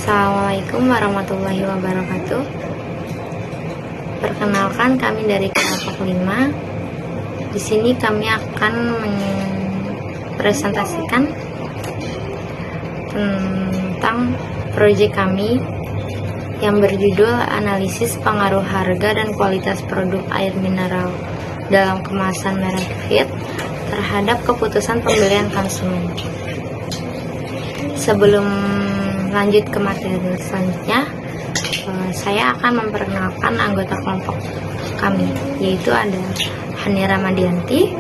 Assalamualaikum warahmatullahi wabarakatuh. Perkenalkan, kami dari kelompok 5. Di sini kami akan mempresentasikan tentang proyek kami yang berjudul Analisis Pengaruh Harga dan Kualitas Produk Air Mineral dalam Kemasan Merek Fit terhadap keputusan pembelian konsumen. Sebelum lanjut ke materi selanjutnya, saya akan memperkenalkan anggota kelompok kami, yaitu ada Hani Ramadianti,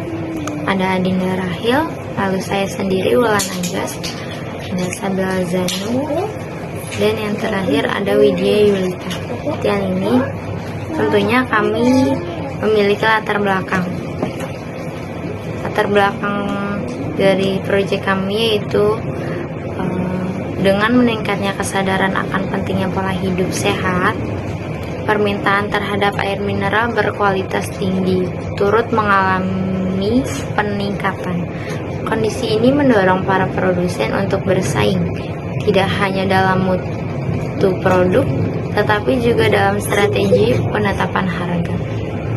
ada Adinda Rahil, lalu saya sendiri Wulan Anjas, ada Sabila Zanu, dan yang terakhir ada Widya Yulita. Yang ini tentunya kami memiliki latar belakang dari proyek kami, yaitu dengan meningkatnya kesadaran akan pentingnya pola hidup sehat, permintaan terhadap air mineral berkualitas tinggi turut mengalami peningkatan. Kondisi ini mendorong para produsen untuk bersaing, tidak hanya dalam mutu produk, tetapi juga dalam strategi penetapan harga.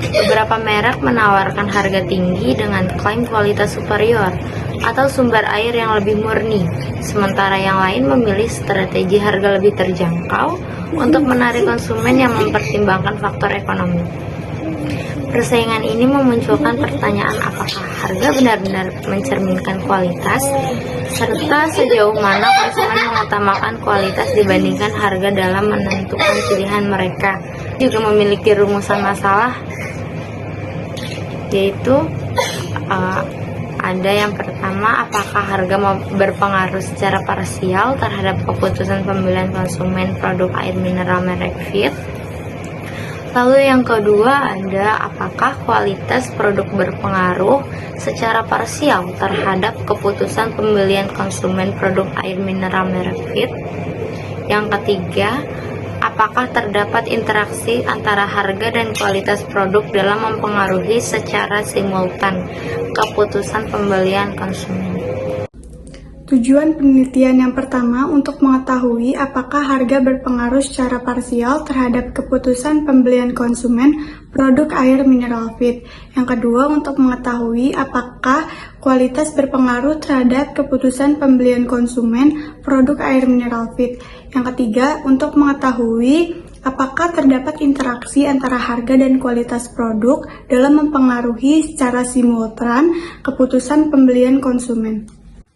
Beberapa merek menawarkan harga tinggi dengan klaim kualitas superior atau sumber air yang lebih murni, sementara yang lain memilih strategi harga lebih terjangkau untuk menarik konsumen yang mempertimbangkan faktor ekonomi. Persaingan ini memunculkan pertanyaan apakah harga benar-benar mencerminkan kualitas, serta sejauh mana konsumen mengutamakan kualitas dibandingkan harga dalam menentukan pilihan mereka. Juga memiliki rumusan masalah, yaitu ada yang pertama, apakah harga berpengaruh secara parsial terhadap keputusan pembelian konsumen produk air mineral merek Fit. Lalu yang kedua ada, apakah kualitas produk berpengaruh secara parsial terhadap keputusan pembelian konsumen produk air mineral merek Fit. Yang ketiga, apakah terdapat interaksi antara harga dan kualitas produk dalam mempengaruhi secara simultan keputusan pembelian konsumen. Tujuan penelitian yang pertama untuk mengetahui apakah harga berpengaruh secara parsial terhadap keputusan pembelian konsumen produk air mineral Fit. Yang kedua untuk mengetahui apakah kualitas berpengaruh terhadap keputusan pembelian konsumen produk air mineral Fit. Yang ketiga untuk mengetahui apakah terdapat interaksi antara harga dan kualitas produk dalam mempengaruhi secara simultan keputusan pembelian konsumen.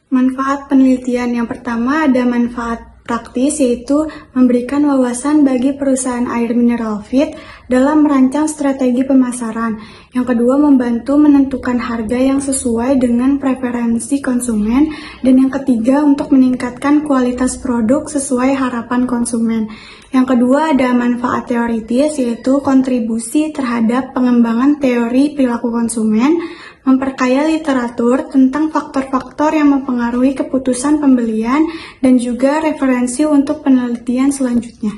Manfaat penelitian yang pertama ada manfaat praktis, yaitu memberikan wawasan bagi perusahaan air mineral Fit dalam merancang strategi pemasaran. Yang kedua, membantu menentukan harga yang sesuai dengan preferensi konsumen. Dan yang ketiga, untuk meningkatkan kualitas produk sesuai harapan konsumen. Yang kedua, ada manfaat teoritis, yaitu kontribusi terhadap pengembangan teori perilaku konsumen, memperkaya literatur tentang faktor-faktor yang mempengaruhi keputusan pembelian, dan juga referensi untuk penelitian selanjutnya.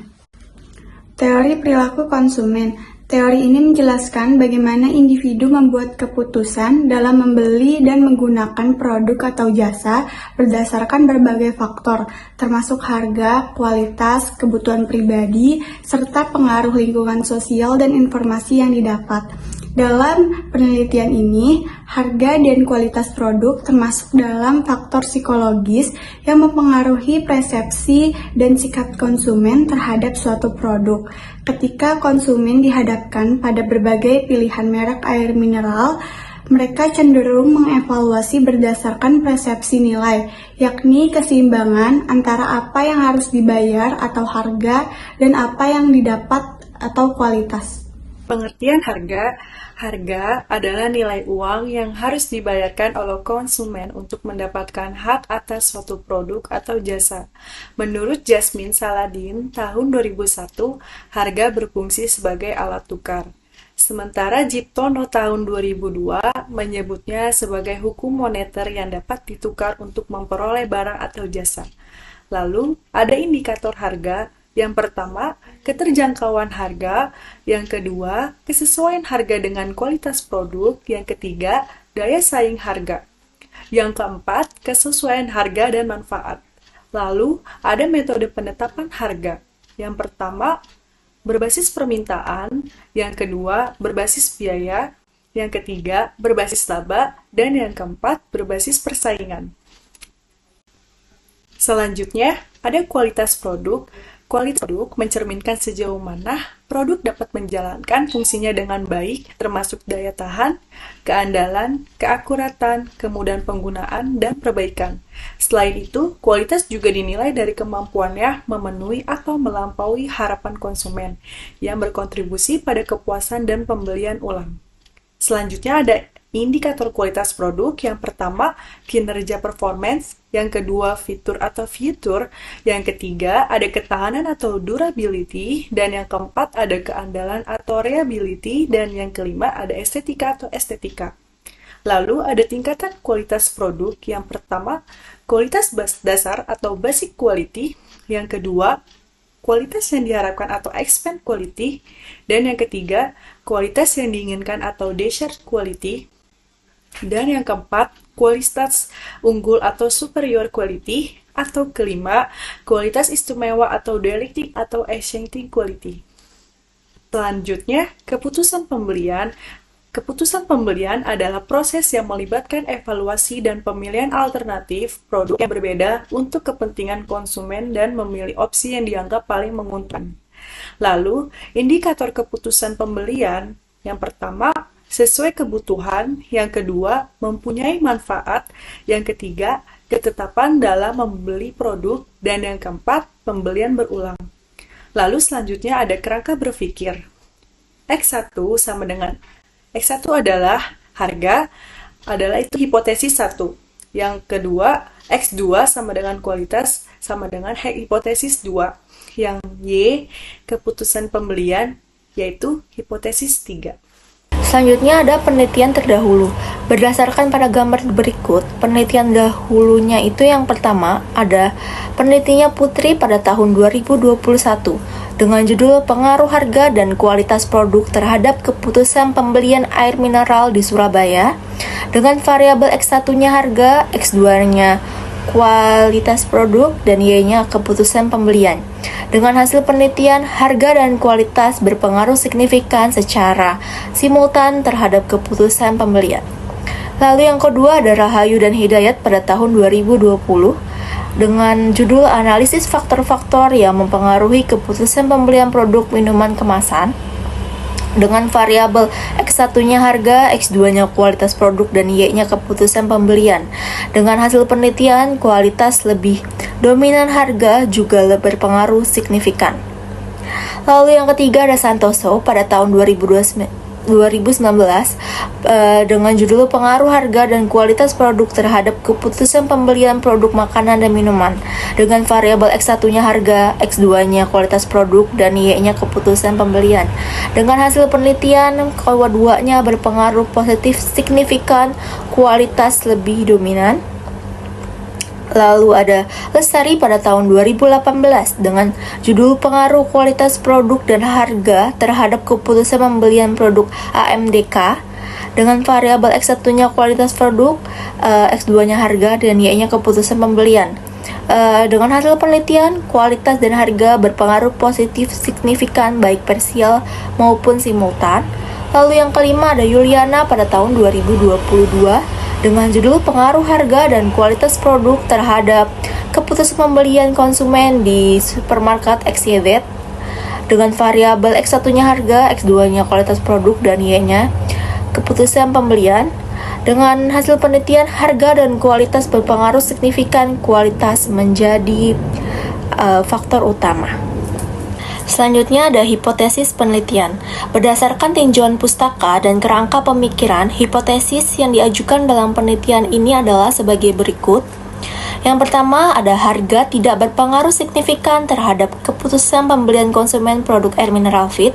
Teori perilaku konsumen. Teori ini menjelaskan bagaimana individu membuat keputusan dalam membeli dan menggunakan produk atau jasa berdasarkan berbagai faktor, termasuk harga, kualitas, kebutuhan pribadi, serta pengaruh lingkungan sosial dan informasi yang didapat. Dalam penelitian ini, harga dan kualitas produk termasuk dalam faktor psikologis yang mempengaruhi persepsi dan sikap konsumen terhadap suatu produk. Ketika konsumen dihadapkan pada berbagai pilihan merek air mineral, mereka cenderung mengevaluasi berdasarkan persepsi nilai, yakni keseimbangan antara apa yang harus dibayar atau harga dan apa yang didapat atau kualitas. Pengertian harga adalah nilai uang yang harus dibayarkan oleh konsumen untuk mendapatkan hak atas suatu produk atau jasa. Menurut Jasmine Saladin, tahun 2001, harga berfungsi sebagai alat tukar. Sementara Jiptono tahun 2002 menyebutnya sebagai hukum moneter yang dapat ditukar untuk memperoleh barang atau jasa. Lalu, ada indikator harga. Yang pertama, keterjangkauan harga. Yang kedua, kesesuaian harga dengan kualitas produk. Yang ketiga, daya saing harga. Yang keempat, kesesuaian harga dan manfaat. Lalu, ada metode penetapan harga. Yang pertama, berbasis permintaan, yang kedua, berbasis biaya, yang ketiga, berbasis laba, dan yang keempat, berbasis persaingan. Selanjutnya, ada kualitas produk. Kualitas produk mencerminkan sejauh mana produk dapat menjalankan fungsinya dengan baik, termasuk daya tahan, keandalan, keakuratan, kemudahan penggunaan, dan perbaikan. Selain itu, kualitas juga dinilai dari kemampuannya memenuhi atau melampaui harapan konsumen, yang berkontribusi pada kepuasan dan pembelian ulang. Selanjutnya ada indikator kualitas produk. Yang pertama, kinerja performance. Yang kedua, fitur atau fitur. Yang ketiga, ada ketahanan atau durability. Dan yang keempat, ada keandalan atau reliability. Dan yang kelima, ada estetika atau estetika. Lalu, ada tingkatan kualitas produk. Yang pertama, kualitas dasar atau basic quality. Yang kedua, kualitas yang diharapkan atau expand quality. Dan yang ketiga, kualitas yang diinginkan atau desired quality. Dan yang keempat, kualitas unggul atau superior quality. Atau kelima, kualitas istimewa atau dialektik atau enchanting quality. Selanjutnya, keputusan pembelian. Keputusan pembelian adalah proses yang melibatkan evaluasi dan pemilihan alternatif produk yang berbeda untuk kepentingan konsumen dan memilih opsi yang dianggap paling menguntungkan. Lalu, indikator keputusan pembelian yang pertama, sesuai kebutuhan, yang kedua, mempunyai manfaat, yang ketiga, ketetapan dalam membeli produk, dan yang keempat, pembelian berulang. Lalu selanjutnya ada kerangka berpikir. X1 sama dengan X1 adalah harga, adalah itu hipotesis 1. Yang kedua, X2 sama dengan kualitas, sama dengan hipotesis 2. Yang Y, keputusan pembelian, yaitu hipotesis 3. Selanjutnya ada penelitian terdahulu. Berdasarkan pada gambar berikut, penelitian dahulunya itu yang pertama ada penelitinya Putri pada tahun 2021 dengan judul Pengaruh Harga dan Kualitas Produk terhadap Keputusan Pembelian Air Mineral di Surabaya dengan variabel X1-nya harga, X2-nya kualitas produk, dan Y-nya keputusan pembelian. Dengan hasil penelitian, harga dan kualitas berpengaruh signifikan secara simultan terhadap keputusan pembelian. Lalu yang kedua ada Rahayu dan Hidayat pada tahun 2020 dengan judul Analisis Faktor-Faktor yang Mempengaruhi Keputusan Pembelian Produk Minuman Kemasan dengan variabel X1-nya harga, X2-nya kualitas produk, dan Y-nya keputusan pembelian. Dengan hasil penelitian, kualitas lebih dominan harga juga berpengaruh signifikan. Lalu yang ketiga ada Santoso pada tahun 2019 dengan judul Pengaruh Harga dan Kualitas Produk terhadap Keputusan Pembelian Produk Makanan dan Minuman dengan variabel X1-nya harga, X2-nya kualitas produk, dan Y-nya keputusan pembelian. Dengan hasil penelitian, kedua-duanya berpengaruh positif signifikan, kualitas lebih dominan. Lalu ada Lestari pada tahun 2018 dengan judul Pengaruh Kualitas Produk dan Harga terhadap Keputusan Pembelian Produk AMDK dengan variabel X1-nya kualitas produk, X2-nya harga, dan Y-nya keputusan pembelian. Dengan hasil penelitian, kualitas dan harga berpengaruh positif signifikan baik parsial maupun simultan. Lalu yang kelima ada Yuliana pada tahun 2022 dengan judul Pengaruh Harga dan Kualitas Produk terhadap Keputusan Pembelian Konsumen di Supermarket XYZ dengan variabel X1-nya harga, X2-nya kualitas produk, dan Y-nya keputusan pembelian. Dengan hasil penelitian, harga dan kualitas berpengaruh signifikan, kualitas menjadi faktor utama. Selanjutnya ada hipotesis penelitian. Berdasarkan tinjauan pustaka dan kerangka pemikiran, hipotesis yang diajukan dalam penelitian ini adalah sebagai berikut. Yang pertama, ada harga tidak berpengaruh signifikan terhadap keputusan pembelian konsumen produk air mineral fit.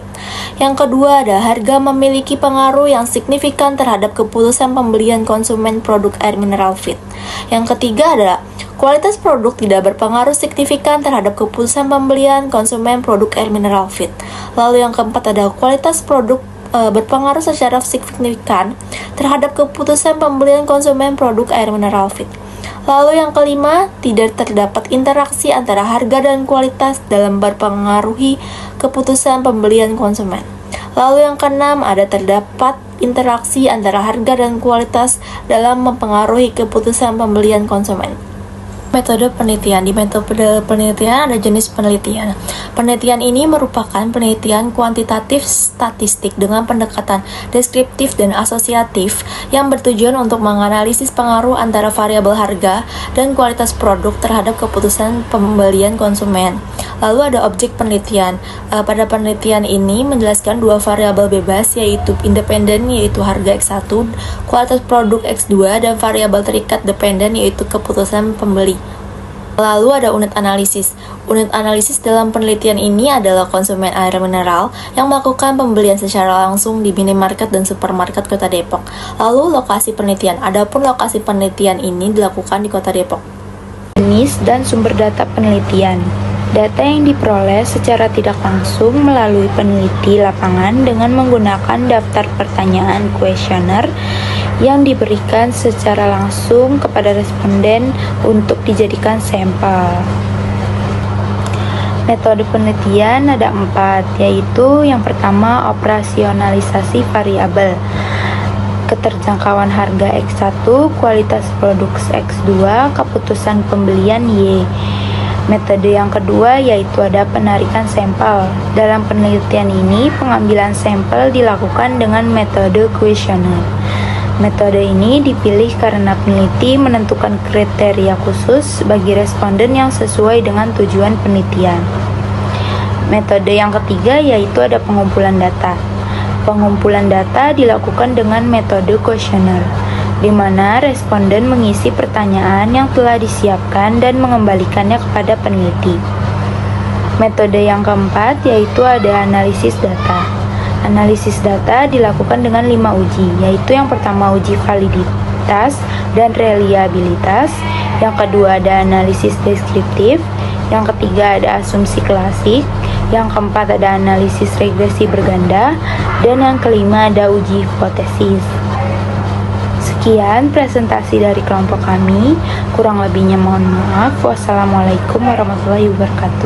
Yang kedua, ada harga memiliki pengaruh yang signifikan terhadap keputusan pembelian konsumen produk air mineral fit. Yang ketiga, ada kualitas produk tidak berpengaruh signifikan terhadap keputusan pembelian konsumen produk air mineral fit. Lalu yang keempat, ada kualitas produk berpengaruh secara signifikan terhadap keputusan pembelian konsumen produk air mineral fit. Lalu yang kelima, tidak terdapat interaksi antara harga dan kualitas dalam mempengaruhi keputusan pembelian konsumen. Lalu yang keenam, ada terdapat interaksi antara harga dan kualitas dalam mempengaruhi keputusan pembelian konsumen. Metode penelitian. Di metode penelitian ada jenis penelitian. Penelitian ini merupakan penelitian kuantitatif statistik dengan pendekatan deskriptif dan asosiatif yang bertujuan untuk menganalisis pengaruh antara variabel harga dan kualitas produk terhadap keputusan pembelian konsumen. Lalu ada objek penelitian. Pada penelitian ini menjelaskan dua variabel bebas yaitu independen yaitu harga X1, kualitas produk X2 dan variabel terikat dependen yaitu keputusan pembeli. Lalu ada unit analisis. Unit analisis dalam penelitian ini adalah konsumen air mineral yang melakukan pembelian secara langsung di minimarket dan supermarket Kota Depok. Lalu lokasi penelitian. Adapun lokasi penelitian ini dilakukan di Kota Depok. Jenis dan sumber data penelitian. Data yang diperoleh secara tidak langsung melalui peneliti lapangan dengan menggunakan daftar pertanyaan kuesioner yang diberikan secara langsung kepada responden untuk dijadikan sampel. Metode penelitian ada 4, yaitu yang pertama operasionalisasi variabel, keterjangkauan harga X1, kualitas produk X2, keputusan pembelian Y. Metode yang kedua yaitu ada penarikan sampel. Dalam penelitian ini, pengambilan sampel dilakukan dengan metode kuesioner. Metode ini dipilih karena peneliti menentukan kriteria khusus bagi responden yang sesuai dengan tujuan penelitian. Metode yang ketiga yaitu ada pengumpulan data. Pengumpulan data dilakukan dengan metode kuesioner, di mana responden mengisi pertanyaan yang telah disiapkan dan mengembalikannya kepada peneliti. Metode yang keempat yaitu ada analisis data. Analisis data dilakukan dengan 5 uji, yaitu yang pertama uji validitas dan reliabilitas, yang kedua ada analisis deskriptif, yang ketiga ada asumsi klasik, yang keempat ada analisis regresi berganda, dan yang kelima ada uji hipotesis. Sekian presentasi dari kelompok kami, kurang lebihnya mohon maaf. Wassalamualaikum warahmatullahi wabarakatuh.